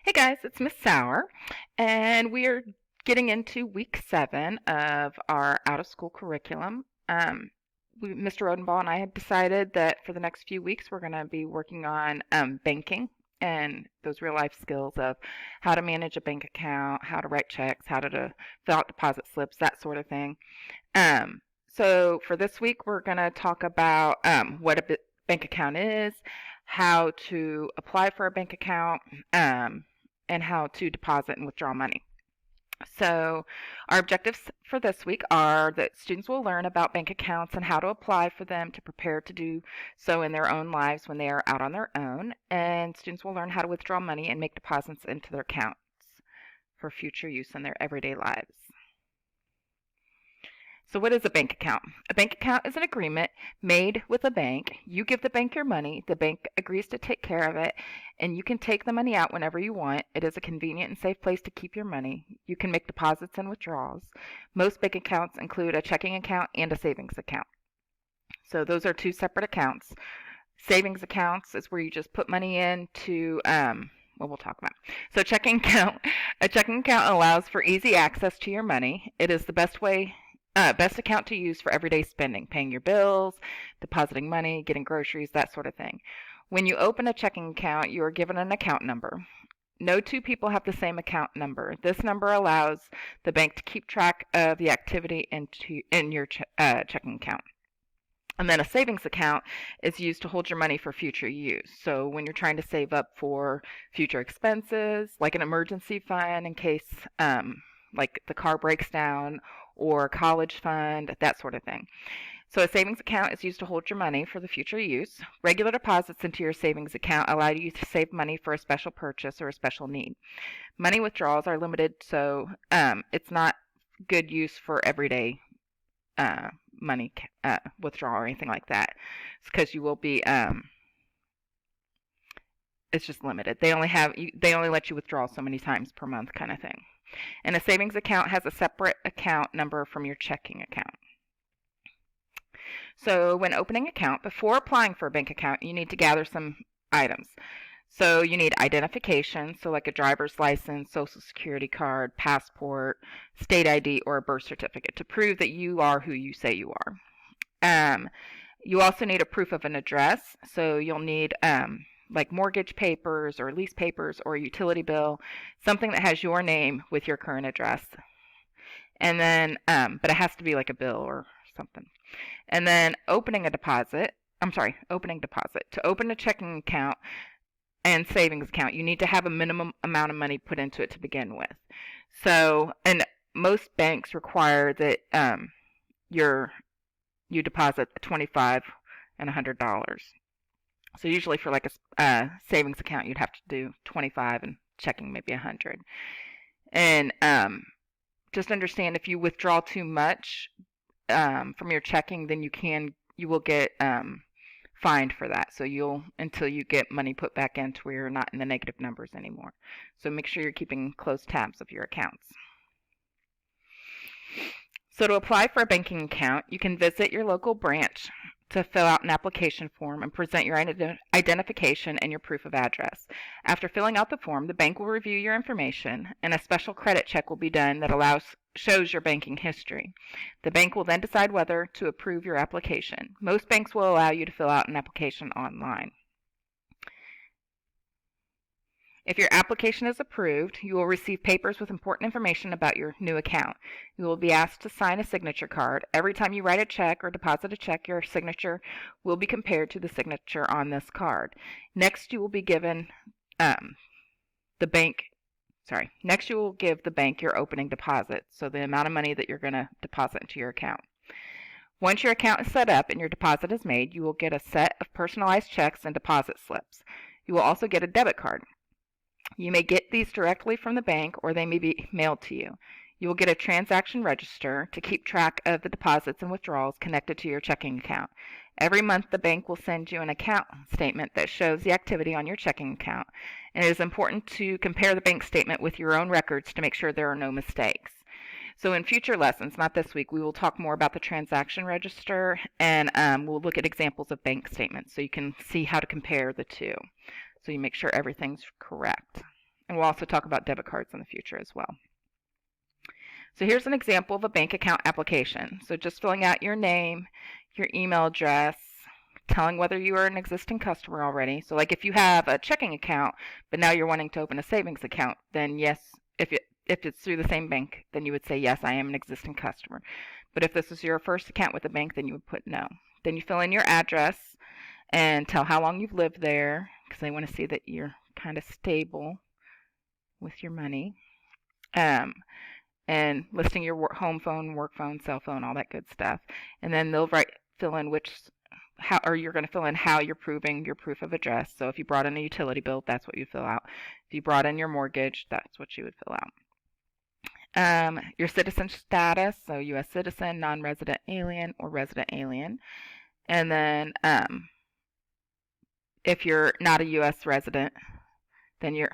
Hey guys, it's Miss Sauer, and we are getting into week 7 of our out of school curriculum. Mr. Rodenbaugh and I have decided that for the next few weeks we're going to be working on banking and those real life skills of how to manage a bank account, how to write checks, how to fill out deposit slips, that sort of thing. So for this week, we're going to talk about what a bank account is, how to apply for a bank account, and how to deposit and withdraw money. So our objectives for this week are that students will learn about bank accounts and how to apply for them to prepare to do so in their own lives when they are out on their own. And students will learn how to withdraw money and make deposits into their accounts for future use in their everyday lives. So what is a bank account? A bank account is an agreement made with a bank. You give the bank your money, the bank agrees to take care of it, and you can take the money out whenever you want. It is a convenient and safe place to keep your money. You can make deposits and withdrawals. Most bank accounts include a checking account and a savings account. So those are two separate accounts. Savings accounts is where you just put money in to we'll talk about. So a checking account allows for easy access to your money. It is the best account to use for everyday spending, paying your bills, depositing money, getting groceries, that sort of thing. When you open a checking account, you are given an account number. No two people have the same account number. This number allows the bank to keep track of the activity in your checking account. And then a savings account is used to hold your money for future use. So when you're trying to save up for future expenses, like an emergency fund in case like the car breaks down, or college fund, that sort of thing. So a savings account is used to hold your money for the future use. Regular deposits into your savings account allow you to save money for a special purchase or a special need. Money withdrawals are limited, so it's not good use for everyday money withdrawal or anything like that. It's because you will be it's just limited. They only let you withdraw so many times per month, kind of thing. And a savings account has a separate account number from your checking account. So when opening an account, before applying for a bank account, you need to gather some items. So you need identification, so like a driver's license, social security card, passport, state ID, or a birth certificate to prove that you are who you say you are. You also need a proof of an address, so you'll need like mortgage papers or lease papers or a utility bill, something that has your name with your current address. And then, but it has to be like a bill or something. And then opening deposit. To open a checking account and savings account, you need to have a minimum amount of money put into it to begin with. So, and most banks require that you deposit $25 and $100. So usually for like a savings account, you'd have to do 25 and checking maybe 100. And just understand if you withdraw too much from your checking, then you will get fined for that. So until you get money put back into where you're not in the negative numbers anymore. So make sure you're keeping close tabs of your accounts. So to apply for a banking account, you can visit your local branch to fill out an application form and present your identification and your proof of address. After filling out the form, the bank will review your information and a special credit check will be done that shows your banking history. The bank will then decide whether to approve your application. Most banks will allow you to fill out an application online. If your application is approved, you will receive papers with important information about your new account. You will be asked to sign a signature card. Every time you write a check or deposit a check, your signature will be compared to the signature on this card. Next, you will be given Next, you will give the bank your opening deposit, so the amount of money that you're going to deposit into your account. Once your account is set up and your deposit is made, you will get a set of personalized checks and deposit slips. You will also get a debit card. You may get these directly from the bank or they may be mailed to you. You will get a transaction register to keep track of the deposits and withdrawals connected to your checking account. Every month, the bank will send you an account statement that shows the activity on your checking account. And it is important to compare the bank statement with your own records to make sure there are no mistakes. So in future lessons, not this week, we will talk more about the transaction register and we'll look at examples of bank statements so you can see how to compare the two. So you make sure everything's correct. And we'll also talk about debit cards in the future as well. So here's an example of a bank account application. So just filling out your name, your email address, telling whether you are an existing customer already. So like if you have a checking account, but now you're wanting to open a savings account, then yes, if it's through the same bank, then you would say, yes, I am an existing customer. But if this is your first account with the bank, then you would put no. Then you fill in your address and tell how long you've lived there, because they want to see that you're kind of stable with your money. And listing your home phone, work phone, cell phone, all that good stuff. And then they'll fill in you're going to fill in how you're proving your proof of address. So if you brought in a utility bill, that's what you fill out. If you brought in your mortgage, that's what you would fill out. Your citizen status, so U.S. citizen, non-resident alien, or resident alien. And then if you're not a U.S. resident, then you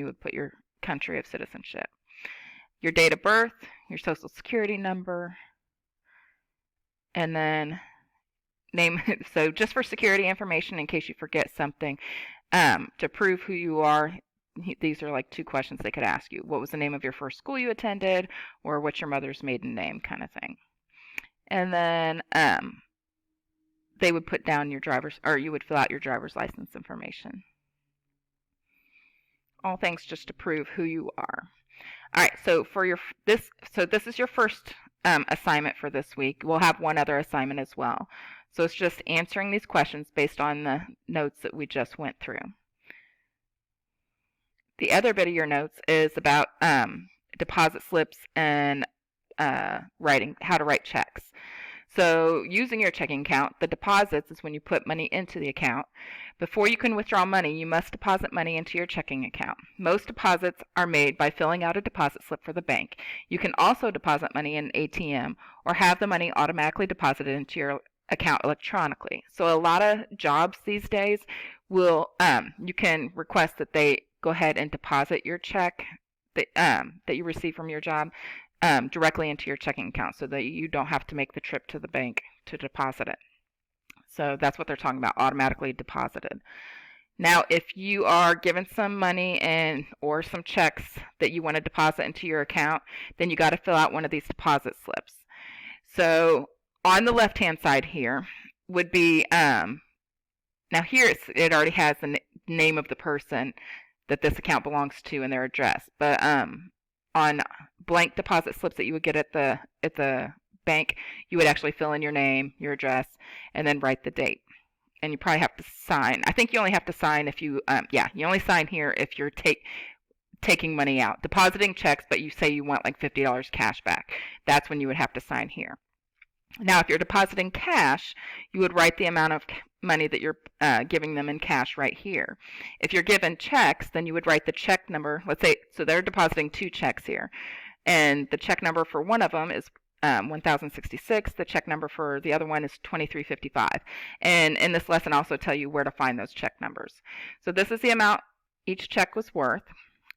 would put your country of citizenship. Your date of birth, your social security number, and then name. So just for security information, in case you forget something, to prove who you are, these are like 2 questions they could ask you. What was the name of your first school you attended, or what's your mother's maiden name, kind of thing. And then they would put down you would fill out your driver's license information. All things just to prove who you are. All right, so this is your first assignment for this week. We'll have one other assignment as well. So it's just answering these questions based on the notes that we just went through. The other bit of your notes is about deposit slips and how to write checks. So using your checking account, the deposits is when you put money into the account. Before you can withdraw money, you must deposit money into your checking account. Most deposits are made by filling out a deposit slip for the bank. You can also deposit money in an ATM or have the money automatically deposited into your account electronically. So a lot of jobs these days you can request that they go ahead and deposit your check that you receive from your job directly into your checking account so that you don't have to make the trip to the bank to deposit it. So that's what they're talking about, automatically deposited. Now, if you are given some money or some checks that you want to deposit into your account, then you got to fill out one of these deposit slips. So on the left-hand side here would be, now here it already has the name of the person that this account belongs to and their address. But on blank deposit slips that you would get at the bank, you would actually fill in your name, your address, and then write the date. And you probably have to sign. I think you only have to sign if you only sign here if you're taking money out. Depositing checks, but you say you want like $50 cash back. That's when you would have to sign here. Now, if you're depositing cash, you would write the amount of money that you're giving them in cash right here. If you're given checks, then you would write the check number. Let's say, so they're depositing 2 checks here. And the check number for one of them is 1,066. The check number for the other one is 2,355. And in this lesson, I'll also tell you where to find those check numbers. So this is the amount each check was worth.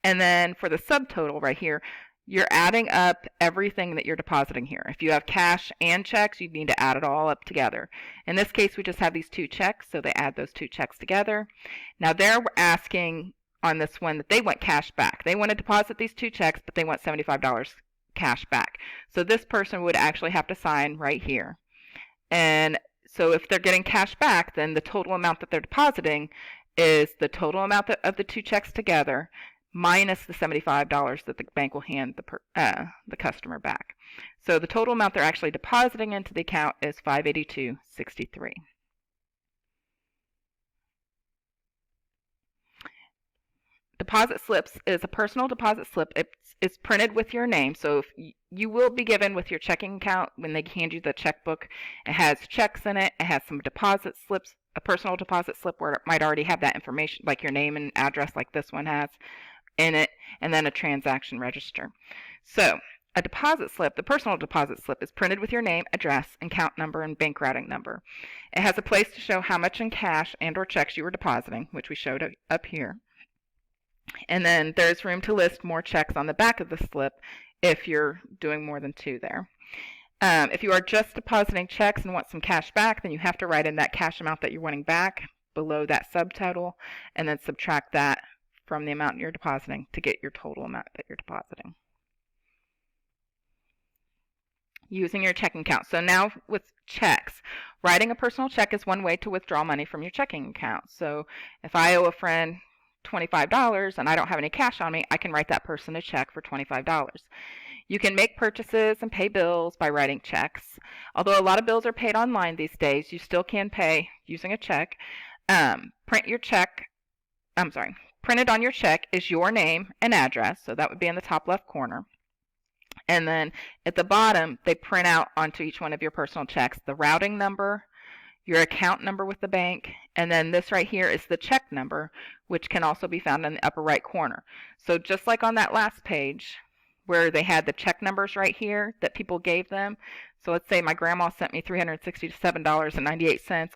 And then for the subtotal right here, you're adding up everything that you're depositing here. If you have cash and checks, you need to add it all up together. In this case, we just have these 2 checks, so they add those 2 checks together. Now they're asking on this one that they want cash back. They want to deposit these 2 checks, but they want $75 cash back. So this person would actually have to sign right here. And so if they're getting cash back, then the total amount that they're depositing is the total amount of the 2 checks together minus the $75 that the bank will hand the customer back. So the total amount they're actually depositing into the account is $582.63. Deposit slips is a personal deposit slip. It's printed with your name, so if you will be given with your checking account when they hand you the checkbook. It has checks in it. It has some deposit slips, a personal deposit slip where it might already have that information, like your name and address, like this one has in it, and then a transaction register. So a deposit slip, the personal deposit slip, is printed with your name, address, account number, and bank routing number. It has a place to show how much in cash and or checks you were depositing, which we showed up here. And then there's room to list more checks on the back of the slip if you're doing more than 2 there. If you are just depositing checks and want some cash back, then you have to write in that cash amount that you're wanting back below that subtotal, and then subtract that from the amount you're depositing to get your total amount that you're depositing. Using your checking account. So now with checks, writing a personal check is one way to withdraw money from your checking account. So if I owe a friend $25 and I don't have any cash on me, I can write that person a check for $25. You can make purchases and pay bills by writing checks. Although a lot of bills are paid online these days, you still can pay using a check. Printed on your check is your name and address, so that would be in the top left corner. And then at the bottom, they print out onto each one of your personal checks the routing number, your account number with the bank, and then this right here is the check number, which can also be found in the upper right corner. So just like on that last page where they had the check numbers right here that people gave them. So let's say my grandma sent me $367.98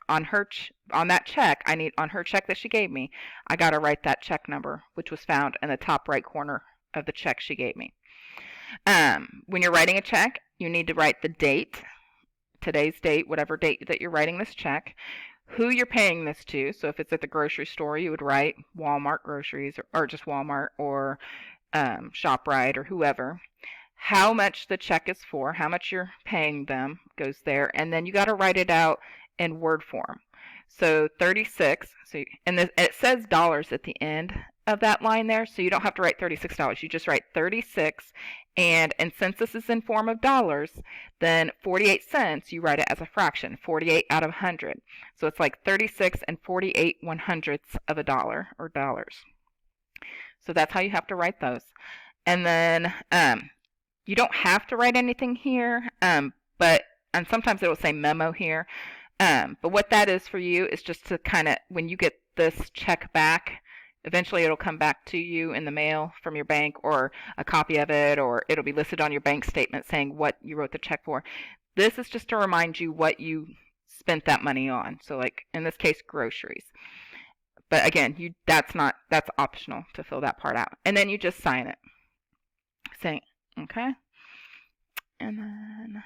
on that check. On her check that she gave me, I got to write that check number, which was found in the top right corner of the check she gave me. When you're writing a check, you need to write the date, today's date, whatever date that you're writing this check, who you're paying this to. So if it's at the grocery store, you would write Walmart groceries or just Walmart or ShopRite or whoever. How much the check is for, how much you're paying them goes there, and then you got to write it out in word form. So 36, and it says dollars at the end of that line there, so you don't have to write $36. You just write 36, and since this is in form of dollars, then 48 cents, you write it as a fraction, 48 out of 100. So it's like 36 and 48 1/100ths of a dollar, or dollars. So that's how you have to write those. And then you don't have to write anything here, and sometimes it will say memo here. But what that is for you is just to kind of, when you get this check back, eventually it'll come back to you in the mail from your bank, or a copy of it, or it'll be listed on your bank statement saying what you wrote the check for. This is just to remind you what you spent that money on. So like in this case, groceries. But again, that's optional to fill that part out. And then you just sign it. Saying, okay. And then,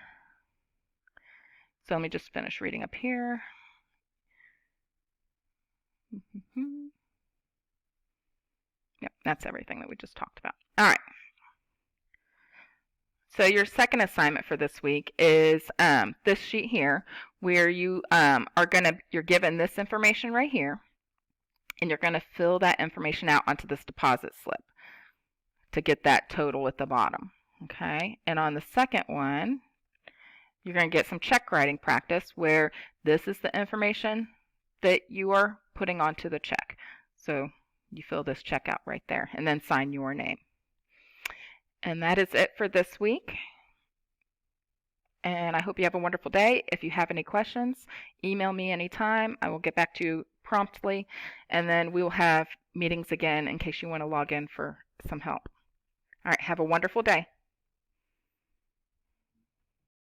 so let me just finish reading up here. Yep, that's everything that we just talked about. All right. So your second assignment for this week is this sheet here, where you're given this information right here, and you're going to fill that information out onto this deposit slip to get that total at the bottom. Okay, and on the second one, you're going to get some check writing practice, where this is the information that you are putting onto the check. So you fill this check out right there, and then sign your name. And that is it for this week. And I hope you have a wonderful day. If you have any questions, email me anytime. I will get back to you promptly. And then we will have meetings again in case you want to log in for some help. All right, have a wonderful day.